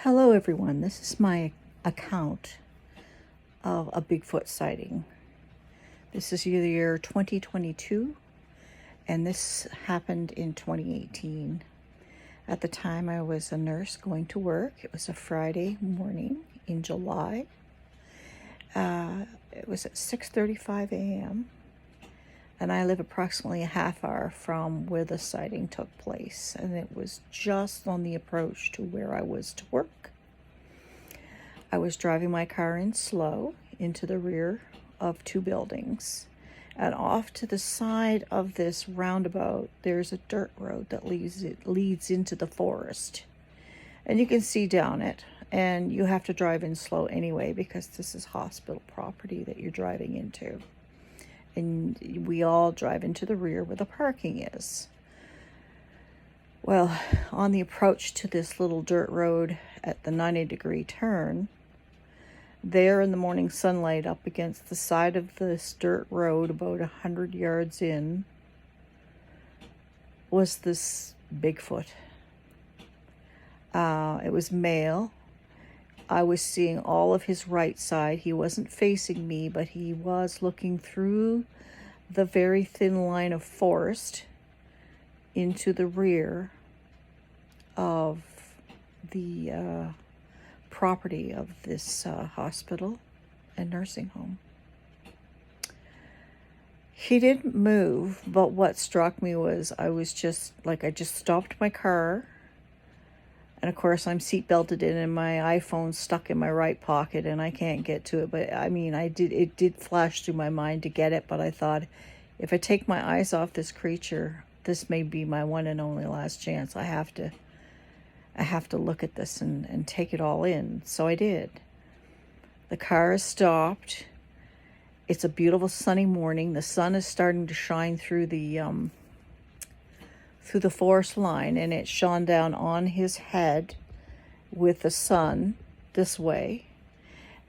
Hello everyone, this is my account of a Bigfoot sighting. This is the year 2022 and this happened in 2018. At the time I was a nurse going to work. It was a Friday morning in July. It was at 6:35 a.m. and I live approximately a half hour from where the sighting took place, and it was just on the approach to where I was to work. I was driving my car in slow into the rear of two buildings, and off to the side of this roundabout there's a dirt road that leads into the forest, and you can see down it, and you have to drive in slow anyway because this is hospital property that you're driving into. And we all drive into the rear where the parking is. Well, on the approach to this little dirt road at the 90-degree turn, there in the morning sunlight up against the side of this dirt road about 100 yards in was this Bigfoot. It was male. I was seeing all of his right side. He wasn't facing me, but he was looking through the very thin line of forest into the rear of the property of this hospital and nursing home. He didn't move, but what struck me was I just stopped my car. And of course, I'm seat belted in and my iPhone's stuck in my right pocket and I can't get to it. But I mean, it did flash through my mind to get it. But I thought, if I take my eyes off this creature, this may be my one and only last chance. I have to look at this and take it all in. So I did. The car is stopped. It's a beautiful sunny morning. The sun is starting to shine through the forest line, and it shone down on his head with the sun this way,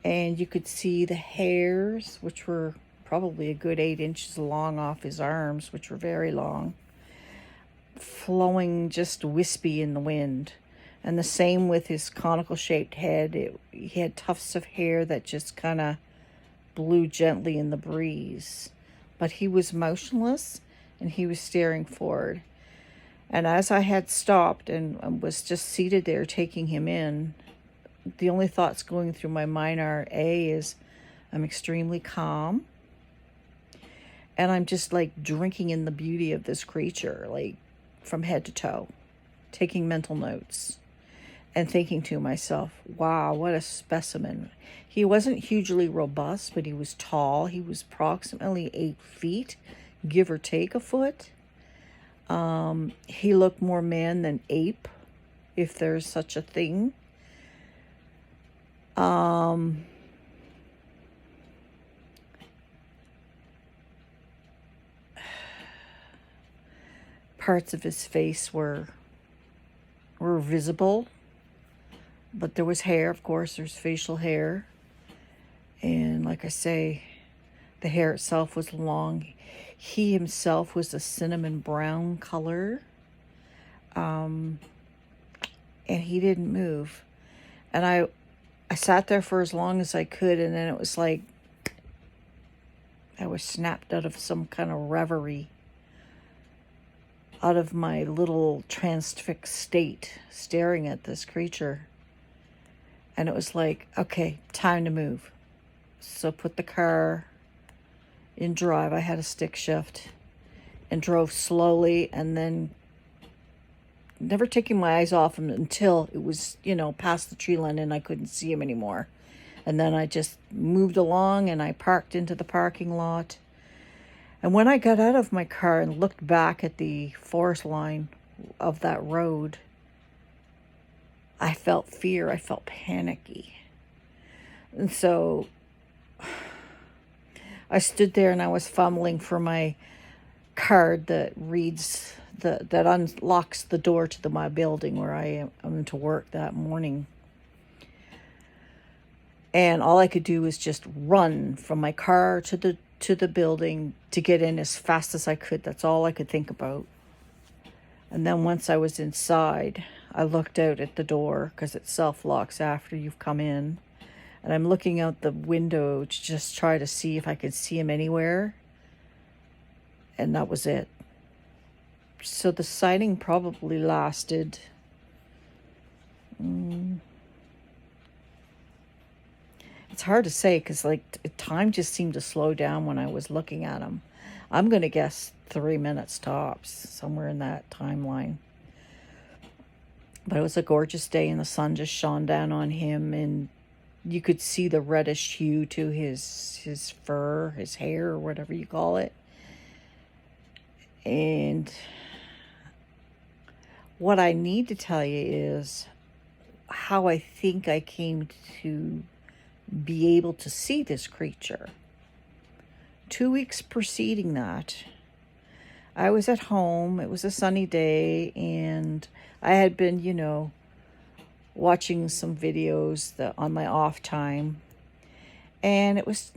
and you could see the hairs, which were probably a good 8 inches long off his arms, which were very long, flowing just wispy in the wind. And the same with his conical shaped head. He had tufts of hair that just kind of blew gently in the breeze, but he was motionless and he was staring forward. And as I had stopped and was just seated there taking him in, the only thoughts going through my mind are, I'm extremely calm. And I'm just like drinking in the beauty of this creature, like from head to toe, taking mental notes and thinking to myself, wow, what a specimen. He wasn't hugely robust, but he was tall. He was approximately 8 feet, give or take a foot. He looked more man than ape, if there's such a thing. Parts of his face were visible, but there was hair, of course, there's facial hair. And like I say, the hair itself was long. He himself was a cinnamon brown color. And he didn't move. And I sat there for as long as I could, and then it was like I was snapped out of some kind of reverie, out of my little transfixed state, staring at this creature. And it was like, okay, time to move. So put the car in drive. I had a stick shift and drove slowly, and then never taking my eyes off him until it was, past the tree line and I couldn't see him anymore. And then I just moved along and I parked into the parking lot. And when I got out of my car and looked back at the forest line of that road, I felt fear. I felt panicky. And so I stood there and I was fumbling for my card that reads that unlocks the door to my building where I am to work that morning. And all I could do was just run from my car to the building to get in as fast as I could. That's all I could think about. And then once I was inside, I looked out at the door because it self-locks after you've come in. And I'm looking out the window to just try to see if I could see him anywhere. And that was it. So the sighting probably lasted... It's hard to say because time just seemed to slow down when I was looking at him. I'm going to guess 3 minutes tops, somewhere in that timeline. But it was a gorgeous day and the sun just shone down on him, and you could see the reddish hue to his fur, his hair, or whatever you call it. And what I need to tell you is how I think I came to be able to see this creature. 2 weeks preceding that, I was at home. It was a sunny day, and I had been, watching some videos on my off time, and it was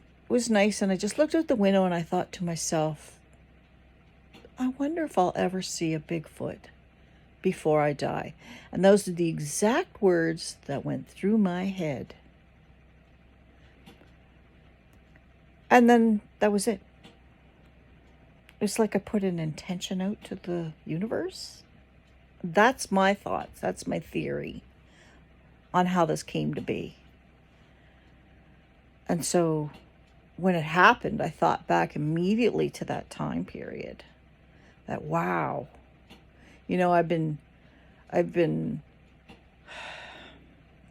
nice. And I just looked out the window and I thought to myself, I wonder if I'll ever see a Bigfoot before I die. And those are the exact words that went through my head. And then that was it. It's like I put an intention out to the universe. That's my thoughts. That's my theory on how this came to be. And so when it happened, I thought back immediately to that time period. That, wow. I've been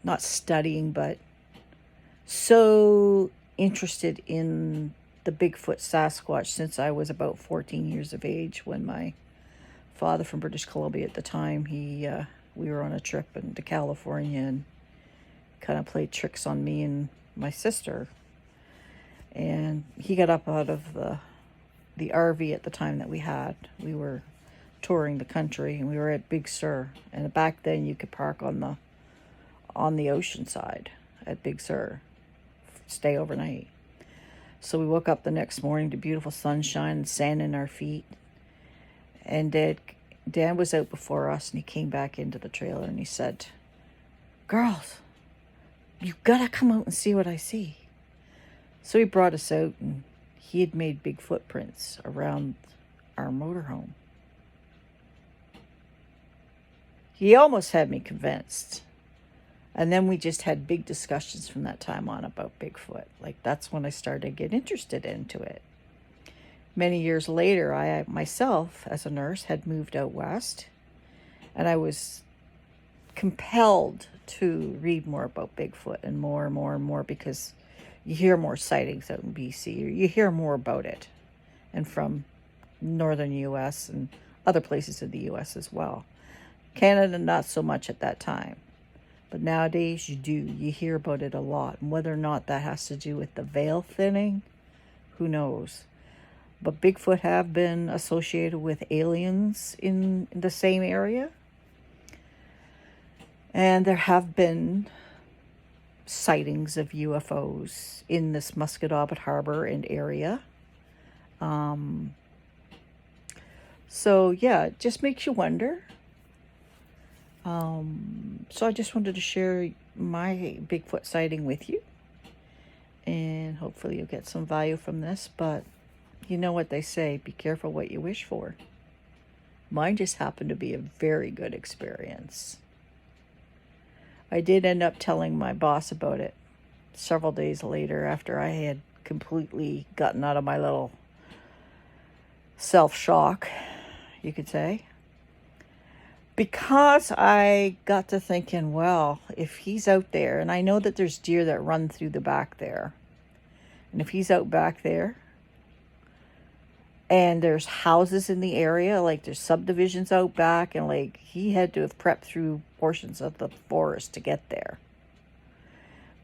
not studying, but so interested in the Bigfoot Sasquatch since I was about 14 years of age, when my father from British Columbia at the time, we were on a trip into California and kind of played tricks on me and my sister. And he got up out of the RV at the time that we had. We were touring the country and we were at Big Sur. And back then you could park on the ocean side at Big Sur, stay overnight. So we woke up the next morning to beautiful sunshine and sand in our feet. And Dan was out before us, and he came back into the trailer and he said, "Girls, you gotta come out and see what I see." So he brought us out, and he had made big footprints around our motorhome. He almost had me convinced. And then we just had big discussions from that time on about Bigfoot. That's when I started to get interested into it. Many years later, I myself, as a nurse, had moved out west. And I was compelled to read more about Bigfoot, and more and more and more, because you hear more sightings out in BC. Or you hear more about it. And from northern U.S. and other places in the U.S. as well. Canada, not so much at that time. But nowadays you do. You hear about it a lot. And whether or not that has to do with the veil thinning, who knows? But Bigfoot have been associated with aliens in the same area. And there have been sightings of UFOs in this Musquodoboit Harbor and area. So yeah, it just makes you wonder. So I just wanted to share my Bigfoot sighting with you, and hopefully you'll get some value from this. But you know what they say, be careful what you wish for. Mine just happened to be a very good experience. I did end up telling my boss about it several days later, after I had completely gotten out of my little self-shock, you could say. Because I got to thinking, well, if he's out there, and I know that there's deer that run through the back there, and if he's out back there, and there's houses in the area, there's subdivisions out back, and he had to have prepped through portions of the forest to get there.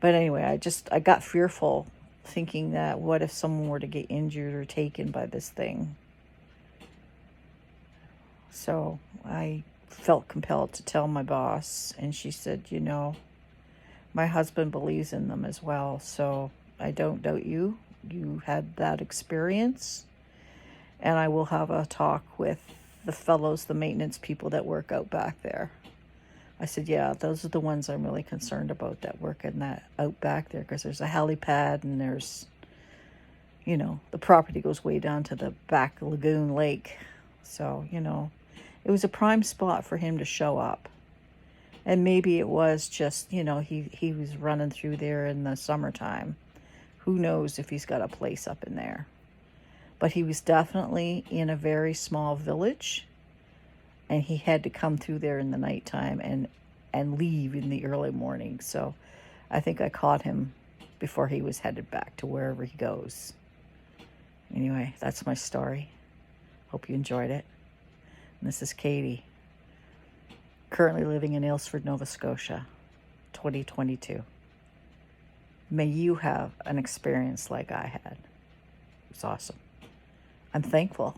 But anyway, I got fearful, thinking that what if someone were to get injured or taken by this thing? So I felt compelled to tell my boss, and she said, my husband believes in them as well, so I don't doubt you had that experience, and I will have a talk with the fellows, the maintenance people that work out back there. I said, yeah, those are the ones I'm really concerned about that work in that out back there, because there's a helipad and there's, the property goes way down to the back lagoon lake. So, it was a prime spot for him to show up. And maybe it was just, he was running through there in the summertime. Who knows if he's got a place up in there. But he was definitely in a very small village. And he had to come through there in the nighttime and leave in the early morning. So I think I caught him before he was headed back to wherever he goes. Anyway, that's my story. Hope you enjoyed it. And this is Katie, currently living in Aylesford, Nova Scotia, 2022. May you have an experience like I had. It was awesome. I'm thankful